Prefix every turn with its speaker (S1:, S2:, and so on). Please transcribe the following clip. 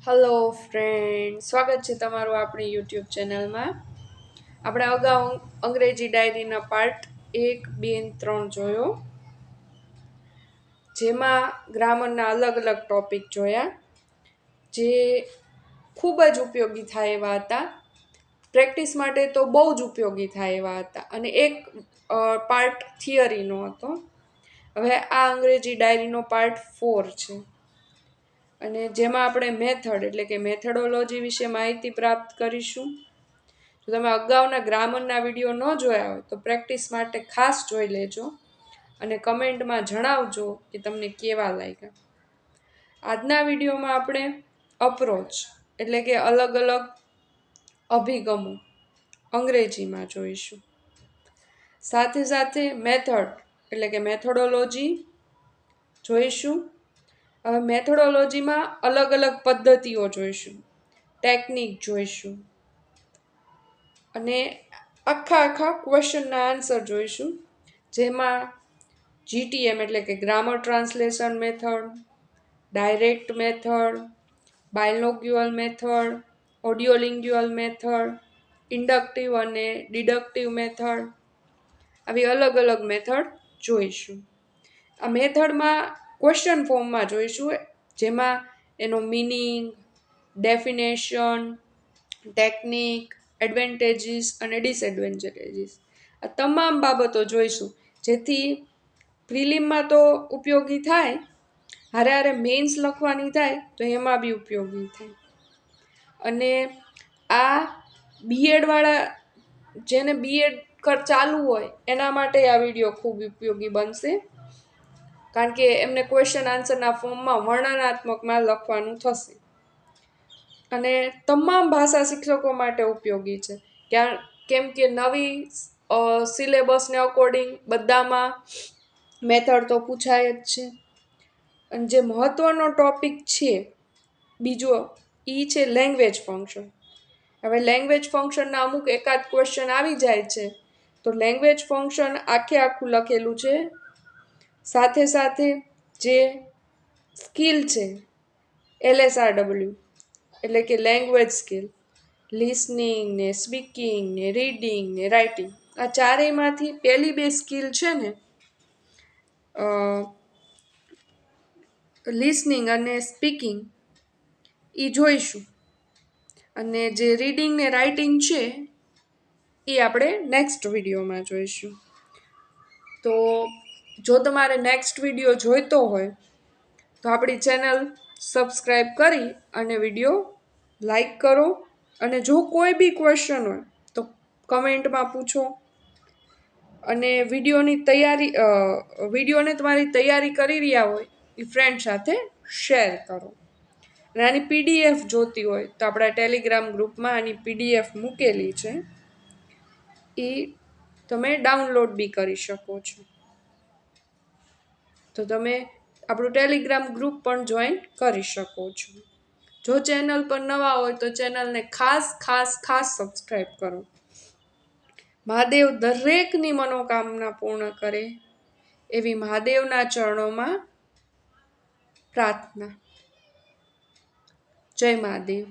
S1: Hello friend, સ્વાગત છે તમારું આપણી યુટ્યુબ ચેનલમાં. આપણે અગાઉ અંગ્રેજી ડાયરીના પાર્ટ 1, 2 અને 3 જોયો, જેમાં ગ્રામરના અલગ અલગ ટોપિક જોયા, જે ખૂબ જ ઉપયોગી થાય એવા હતા. પ્રેક્ટિસ માટે તો બહુ જ ઉપયોગી થાય એવા હતા. અને એક પાર્ટ થિયરીનો હતો. હવે આ અંગ્રેજી ડાયરીનો પાર્ટ 4 છે, અને જેમાં આપણે મેથડ એટલે કે મેથડોલોજી વિશે માહિતી પ્રાપ્ત કરીશું. જો તમે અગાઉના ગ્રામરના વિડીયો ન જોયા હોય તો પ્રેક્ટિસ માટે ખાસ જોઈ લેજો અને કમેન્ટમાં જણાવજો કે તમને કેવા લાગ્યા. આજના વિડીયોમાં આપણે અપ્રોચ એટલે કે અલગ અલગ અભિગમો અંગ્રેજીમાં જોઈશું. સાથે સાથે મેથડ એટલે કે મેથોડોલોજી જોઈશું. હવે મેથોડોલોજીમાં અલગ અલગ પદ્ધતિઓ જોઈશું, ટેકનિક જોઈશું, અને આખા ક્વેશ્ચનના આન્સર જોઈશું, જેમાં GTM એટલે કે grammar translation method, direct method, bilingual method, audiolingual method, inductive અને ડિડક્ટિવ મેથડ, આવી અલગ અલગ મેથડ જોઈશું. આ મેથડમાં ક્વેશ્ચન ફોર્મમાં જોઈશું, જેમાં એનો મિનિંગ, ડેફિનેશન, ટેકનિક, એડવાન્ટેજીસ અને ડિસએડવાન્ટેજીસ આ તમામ બાબતો જોઈશું, જેથી પ્રિલિમમાં તો ઉપયોગી થાય, હારે હારે મેન્સ લખવાની થાય તો એમાં બી ઉપયોગી થાય. અને આ બીએડવાળા જેને બીએડ ચાલુ હોય એના માટે આ વિડીયો ખૂબ ઉપયોગી બનશે, કારણ કે એમને ક્વેશ્ચન આન્સરના ફોર્મમાં વર્ણનાત્મકમાં લખવાનું થશે. અને તમામ ભાષા શિક્ષકો માટે ઉપયોગી છે, કેમ કે નવી સિલેબસને અકોર્ડિંગ બધામાં મેથડ તો પૂછાય જ છે. અને જે મહત્ત્વનો ટોપિક છે બીજો એ છે લેંગ્વેજ ફંક્શન. હવે લેંગ્વેજ ફંક્શનના અમુક એકાદ ક્વેશ્ચન આવી જાય છે, તો લેંગ્વેજ ફંક્શન આખું લખેલું છે. સાથે સાથે જે સ્કિલ છે LSRW એટલે કે લેંગ્વેજ સ્કિલ, લિસનિંગ ને સ્પીકિંગ ને રીડિંગ ને રાઇટિંગ, આ ચારેયમાંથી પહેલી બે સ્કિલ છે ને, લિસનિંગ અને સ્પીકિંગ, એ જોઈશું. અને જે રીડિંગ ને રાઇટિંગ છે એ આપણે નેક્સ્ટ વિડીયોમાં જોઈશું. તો જો તમારે નેક્સ્ટ વિડીયો જોઈતો હોય તો આપણી ચેનલ સબસ્ક્રાઈબ કરી અને વિડીયો લાઈક કરો. અને જો કોઈ બી ક્વેશ્ચન હોય તો કમેન્ટમાં પૂછો. અને વિડીયોને તમારી તૈયારી કરી રહ્યા હોય એ ફ્રેન્ડ સાથે શેર કરો. અને આની PDF જોતી હોય તો આપણા ટેલિગ્રામ ગ્રુપમાં આની PDF મૂકેલી છે, એ તમે ડાઉનલોડ બી કરી શકો છો. તો તમે આપણું ટેલિગ્રામ ગ્રુપ પણ જોઈન કરી શકો છો. જો ચેનલ પર નવા હોય તો ચેનલને ખાસ સબસ્ક્રાઈબ કરો. મહાદેવ દરેકની મનોકામના પૂર્ણ કરે એવી મહાદેવના ચરણોમાં પ્રાર્થના. જય મહાદેવ.